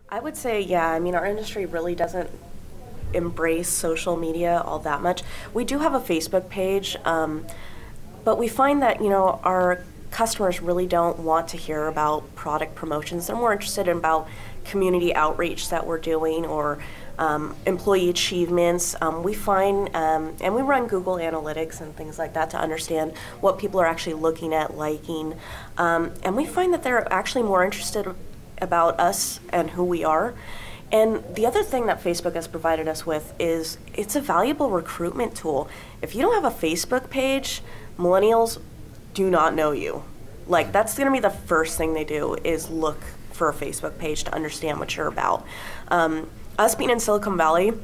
I would say, yeah, I mean, our industry really doesn't embrace social media all that much. We do have a Facebook page, but we find that, our customers really don't want to hear about product promotions. They're more interested in about community outreach that we're doing or employee achievements. We find, and we run Google Analytics and things like that to understand what people are actually looking at, liking. And we find that they're actually more interested about us and who we are. And the other thing that Facebook has provided us with is it's a valuable recruitment tool. If you don't have a Facebook page, millennials do not know you. Like, that's going to be the first thing they do is look for a Facebook page to understand what you're about. Us being in Silicon Valley,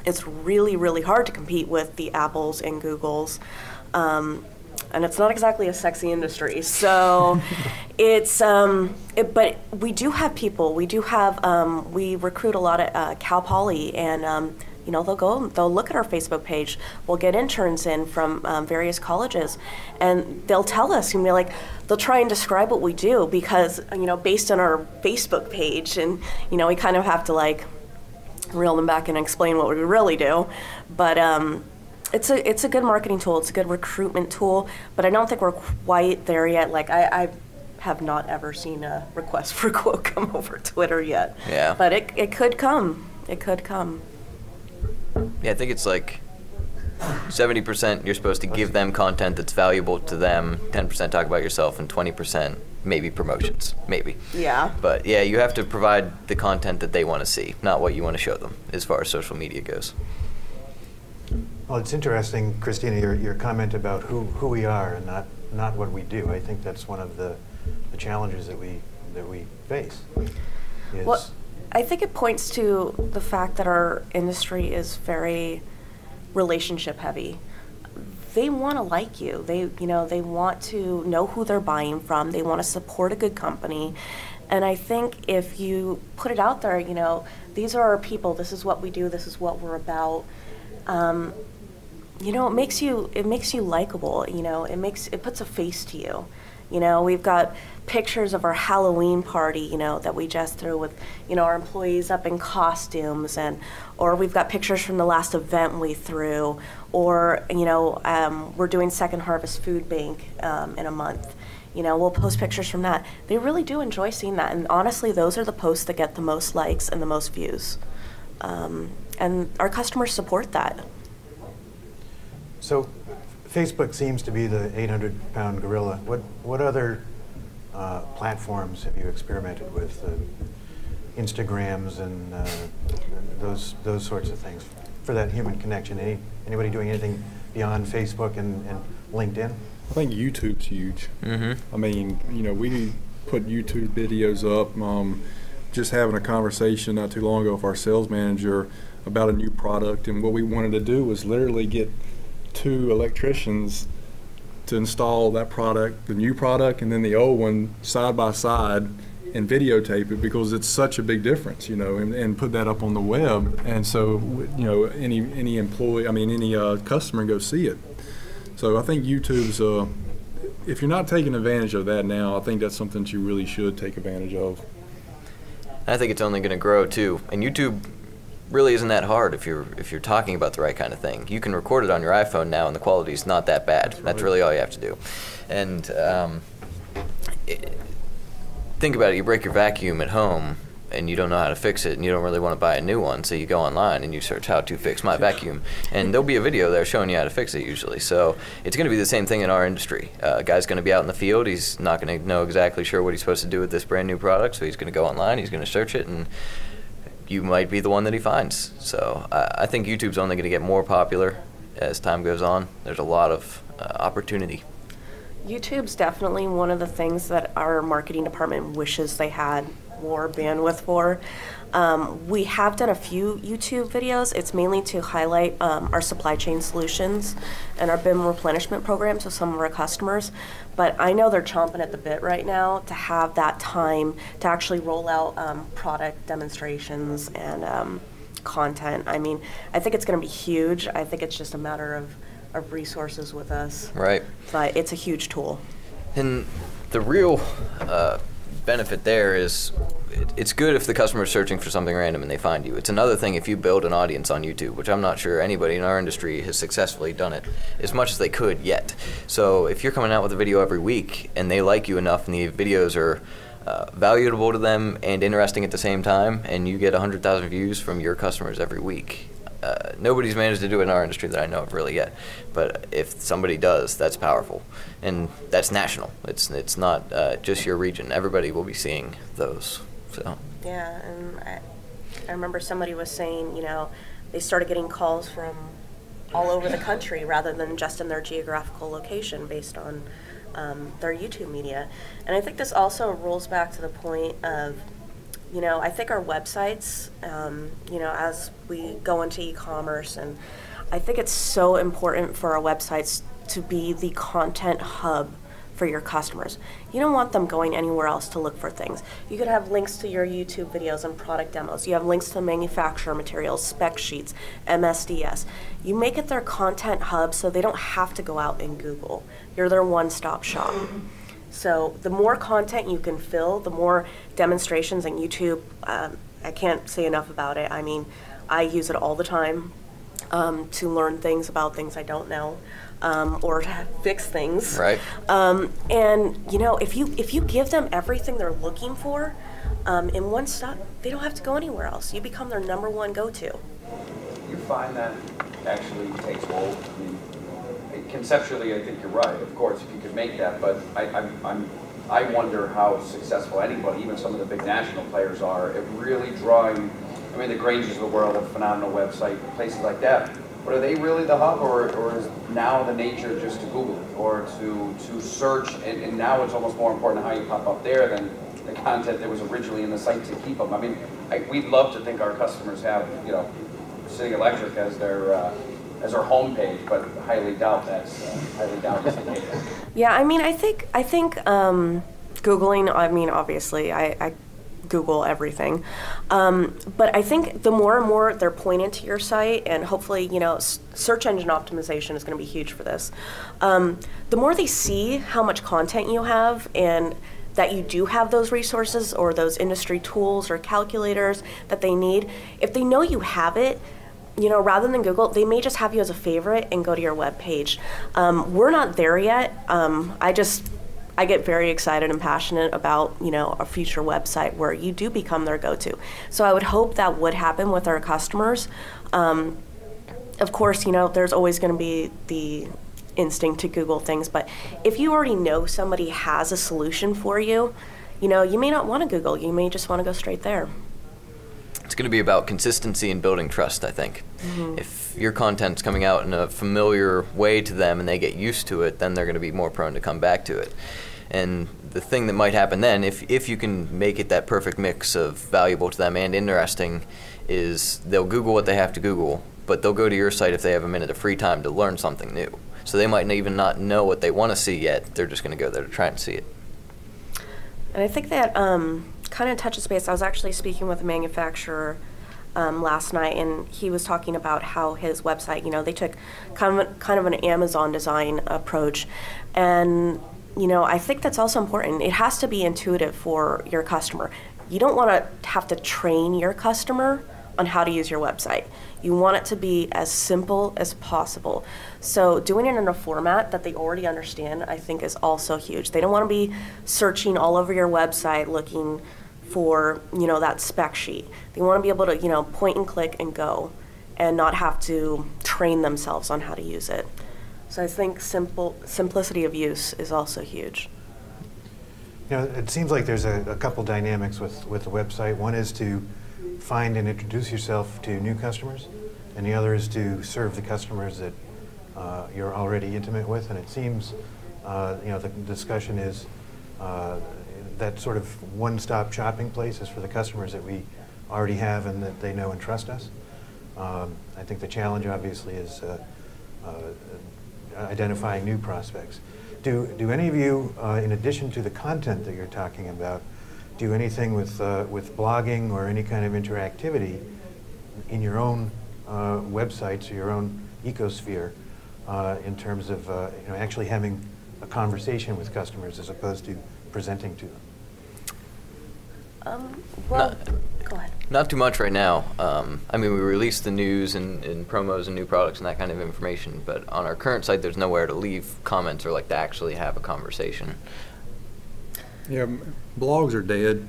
it's really, really hard to compete with the Apples and Googles. And it's not exactly a sexy industry. So it's, but we do have people. We do have, we recruit a lot at Cal Poly, and they'll look at our Facebook page. We'll get interns in from various colleges, and they'll tell us, and they'll try and describe what we do because, based on our Facebook page, and, we kind of have to reel them back and explain what we really do. But it's a good marketing tool. It's a good recruitment tool, but I don't think we're quite there yet. I have not ever seen a request for a quote come over Twitter yet. Yeah. But it could come. It could come. Yeah, I think it's 70% you're supposed to give them content that's valuable to them, 10% talk about yourself, and 20% maybe promotions, maybe. Yeah. But yeah, you have to provide the content that they want to see, not what you want to show them as far as social media goes. Well, it's interesting, Christina, your comment about who we are and not what we do. I think that's one of the challenges that we face. Well, I think it points to the fact that our industry is very relationship heavy. They want to like you. They want to know who they're buying from. They want to support a good company. And I think if you put it out there, these are our people. This is what we do. This is what we're about. It makes you likable. It puts a face to you. We've got pictures of our Halloween party, that we just threw with, our employees up in costumes, or we've got pictures from the last event we threw, or, we're doing Second Harvest Food Bank in a month. We'll post pictures from that. They really do enjoy seeing that, and honestly, those are the posts that get the most likes and the most views. And our customers support that. So Facebook seems to be the 800-pound gorilla. What other platforms have you experimented with? Instagrams and those sorts of things for that human connection. Anybody doing anything beyond Facebook and LinkedIn? I think YouTube's huge. Mm-hmm. I mean, we put YouTube videos up. Just having a conversation not too long ago with our sales manager about a new product, and what we wanted to do was literally get 2 electricians to install that product, the new product, and then the old one side by side, and videotape it because it's such a big difference, and put that up on the web, and so any employee, any customer can go see it. So I think YouTube's, if you're not taking advantage of that now, I think that's something that you really should take advantage of. I think it's only going to grow too, and YouTube really isn't that hard if you're talking about the right kind of thing. You can record it on your iPhone now, and the quality's not that bad. That's really all you have to do. And think about it. You break your vacuum at home, and you don't know how to fix it, and you don't really want to buy a new one, so you go online and you search how to fix my vacuum, and there'll be a video there showing you how to fix it usually. So it's going to be the same thing in our industry. A guy's going to be out in the field. He's not going to know exactly sure what he's supposed to do with this brand new product, so he's going to go online, he's going to search it, and you might be the one that he finds. So I think YouTube's only going to get more popular as time goes on. There's a lot of opportunity. YouTube's definitely one of the things that our marketing department wishes they had more bandwidth for. We have done a few YouTube videos. It's mainly to highlight our supply chain solutions and our BIM replenishment programs with some of our customers. But I know they're chomping at the bit right now to have that time to actually roll out product demonstrations and content. I think it's going to be huge. I think it's just a matter of resources with us. Right. But it's a huge tool. And the real benefit there is it's good if the customer is searching for something random and they find you. It's another thing if you build an audience on YouTube, which I'm not sure anybody in our industry has successfully done it as much as they could yet. So if you're coming out with a video every week and they like you enough and the videos are valuable to them and interesting at the same time, and you get 100,000 views from your customers every week, nobody's managed to do it in our industry that I know of really yet. But if somebody does, that's powerful, and that's national. It's not just your region. Everybody will be seeing those. So yeah, and I remember somebody was saying, you know, they started getting calls from all over the country rather than just in their geographical location based on their YouTube media. And I think this also rolls back to the point of, you know, I think our websites, you know, as we go into e-commerce, and I think it's so important for our websites to be the content hub for your customers. You don't want them going anywhere else to look for things. You could have links to your YouTube videos and product demos. You have links to manufacturer materials, spec sheets, MSDS. You make it their content hub so they don't have to go out and Google. You're their one-stop shop. So the more content you can fill, the more demonstrations, and YouTube, I can't say enough about it. I mean, I use it all the time to learn things about things I don't know, or to fix things. Right. And you know, if you give them everything they're looking for in one stop, they don't have to go anywhere else. You become their number one go-to. You find that actually takes hold? I mean, conceptually, I think you're right. Of course, if you could make that, but I wonder how successful anybody, even some of the big national players, are at really drawing. I mean, the Grangers of the world have a phenomenal website, places like that. But are they really the hub, or is now the nature just to Google it, or to search, and now it's almost more important how you pop up there than the content that was originally in the site to keep them? I mean, we'd love to think our customers have, you know, City Electric as their homepage, but highly doubt that's the case. Yeah, I mean, I think Googling. I mean, obviously, I Google everything, but I think the more and more they're pointed to your site, and hopefully, you know, search engine optimization is going to be huge for this. The more they see how much content you have and that you do have those resources or those industry tools or calculators that they need, if they know you have it, you know, rather than Google, they may just have you as a favorite and go to your web page. We're not there yet. I get very excited and passionate about, you know, a future website where you do become their go-to. So I would hope that would happen with our customers. Of course, you know, there's always going to be the instinct to Google things, but if you already know somebody has a solution for you, you know, you may not want to Google. You may just want to go straight there. It's going to be about consistency and building trust, I think. Mm-hmm. If your content's coming out in a familiar way to them and they get used to it, then they're going to be more prone to come back to it. And the thing that might happen then, if you can make it that perfect mix of valuable to them and interesting, is they'll Google what they have to Google, but they'll go to your site if they have a minute of free time to learn something new. So they might even not know what they want to see yet. They're just going to go there to try and see it. And I think that kind of touches base. I was actually speaking with a manufacturer last night, and he was talking about how his website, you know, they took kind of an Amazon design approach. And, you know, I think that's also important. It has to be intuitive for your customer. You don't want to have to train your customer on how to use your website. You want it to be as simple as possible. So doing it in a format that they already understand, I think, is also huge. They don't want to be searching all over your website looking for, you know, that spec sheet. They want to be able to, you know, point and click and go, and not have to train themselves on how to use it. So I think simplicity of use is also huge. You know, it seems like there's a couple dynamics with the website. One is to find and introduce yourself to new customers, and the other is to serve the customers that you're already intimate with. And it seems, you know, the discussion is that sort of one-stop shopping place is for the customers that we already have and that they know and trust us. I think the challenge, obviously, is identifying new prospects. Do any of you, in addition to the content that you're talking about, do anything with blogging or any kind of interactivity in your own websites or your own ecosphere in terms of you know, actually having a conversation with customers as opposed to presenting to them? Well, go ahead. Not too much right now. I mean, we release the news and promos and new products and that kind of information, but on our current site, there's nowhere to leave comments or like to actually have a conversation. Yeah, blogs are dead.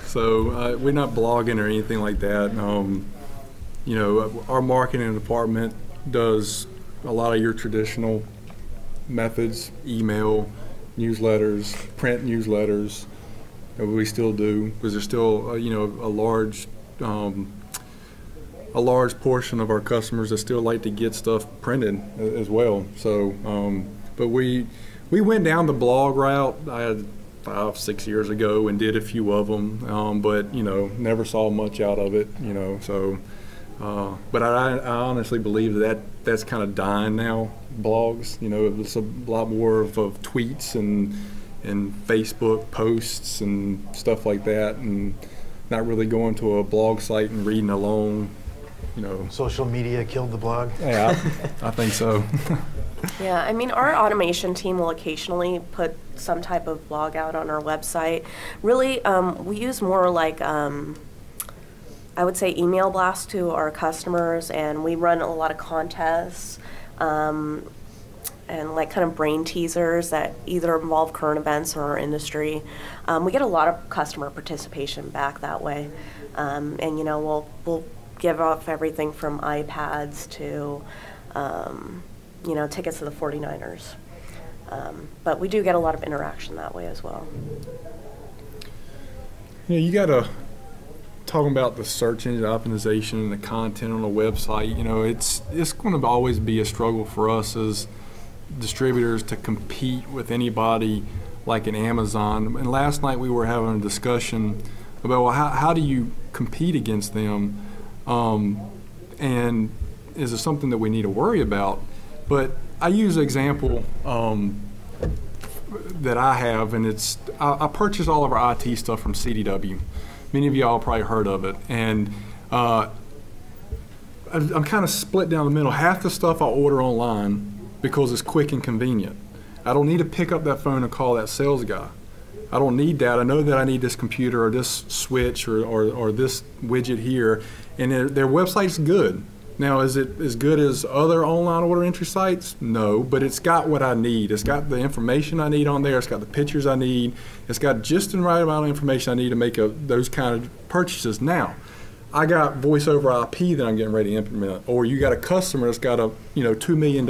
So we're not blogging or anything like that. You know, our marketing department does a lot of your traditional methods, email, newsletters, print newsletters. We still do, because there's still you know, a large portion of our customers that still like to get stuff printed as well. So, but we went down the blog route. I had 5-6 years ago and did a few of them, but you know, never saw much out of it. You know, so. But I honestly believe that's kind of dying now. Blogs, you know, it's a lot more of tweets and Facebook posts and stuff like that, and not really going to a blog site and reading a long, you know. Social media killed the blog? Yeah, I think so. Yeah, I mean, our automation team will occasionally put some type of blog out on our website. Really, we use more like, I would say, email blasts to our customers, and we run a lot of contests and like kind of brain teasers that either involve current events or our industry. We get a lot of customer participation back that way, and you know, we'll give off everything from iPads to you know, tickets to the 49ers. But we do get a lot of interaction that way as well. Yeah, you gotta. Talking about the search engine optimization and the content on the website, you know, it's going to always be a struggle for us as distributors to compete with anybody like an Amazon. And last night we were having a discussion about, well, how do you compete against them, and is it something that we need to worry about? But I use an example that I have, and it's I purchase all of our IT stuff from CDW. Many of y'all probably heard of it, and I'm kind of split down the middle. Half the stuff I order online because it's quick and convenient. I don't need to pick up that phone and call that sales guy. I don't need that. I know that I need this computer or this switch or this widget here, and their website's good. Now, is it as good as other online order entry sites? No, but it's got what I need. It's got the information I need on there. It's got the pictures I need. It's got just the right amount of information I need to make those kind of purchases. Now, I got voice over IP that I'm getting ready to implement, or you got a customer that's got a $2 million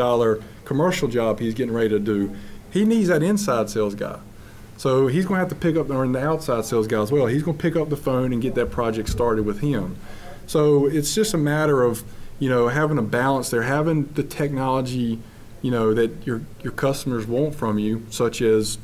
commercial job he's getting ready to do. He needs that inside sales guy. So he's going to have to pick up, or the outside sales guy as well. He's going to pick up the phone and get that project started with him. So it's just a matter of having a balance there, having the technology, that your customers want from you, such as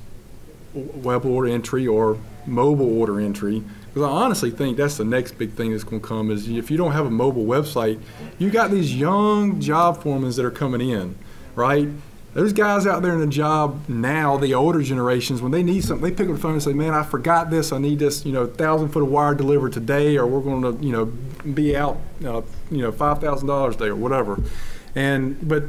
web order entry or mobile order entry. Because I honestly think that's the next big thing that's going to come is if you don't have a mobile website, you got these young job foremen that are coming in, right? Those guys out there in the job now, the older generations, when they need something, they pick up the phone and say, man, I forgot this. I need this, 1,000 foot of wire delivered today, or we're going to, be out, $5,000 a day or whatever. But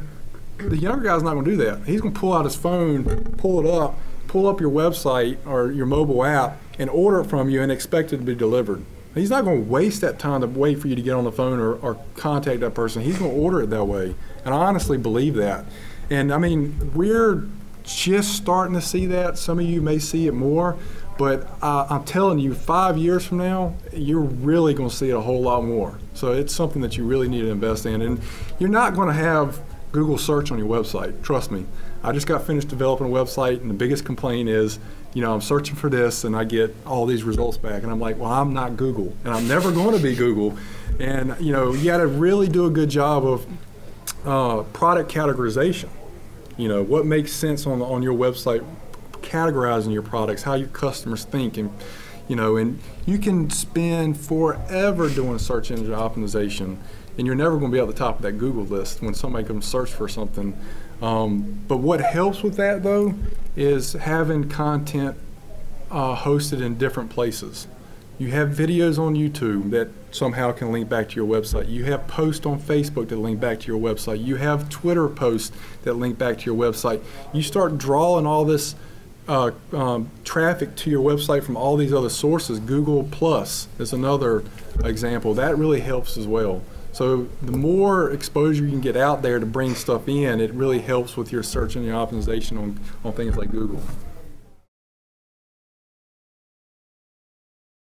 the younger guy's not going to do that. He's going to pull out his phone, pull up your website or your mobile app and order it from you and expect it to be delivered. He's not going to waste that time to wait for you to get on the phone or contact that person. He's going to order it that way. And I honestly believe that. And I mean, we're just starting to see that. Some of you may see it more, but I'm telling you, 5 years from now, you're really going to see it a whole lot more. So it's something that you really need to invest in. And you're not going to have Google search on your website. Trust me. I just got finished developing a website, and the biggest complaint is, I'm searching for this, and I get all these results back. And I'm like, well, I'm not Google, and I'm never going to be Google. And, you got to really do a good job of product categorization. What makes sense on your website, categorizing your products, how your customers think, and you can spend forever doing search engine optimization, and you're never going to be at the top of that Google list when somebody comes search for something. But what helps with that, though, is having content hosted in different places. You have videos on YouTube that somehow can link back to your website. You have posts on Facebook that link back to your website. You have Twitter posts that link back to your website. You start drawing all this traffic to your website from all these other sources. Google Plus is another example. That really helps as well. So the more exposure you can get out there to bring stuff in, it really helps with your search and your optimization on things like Google.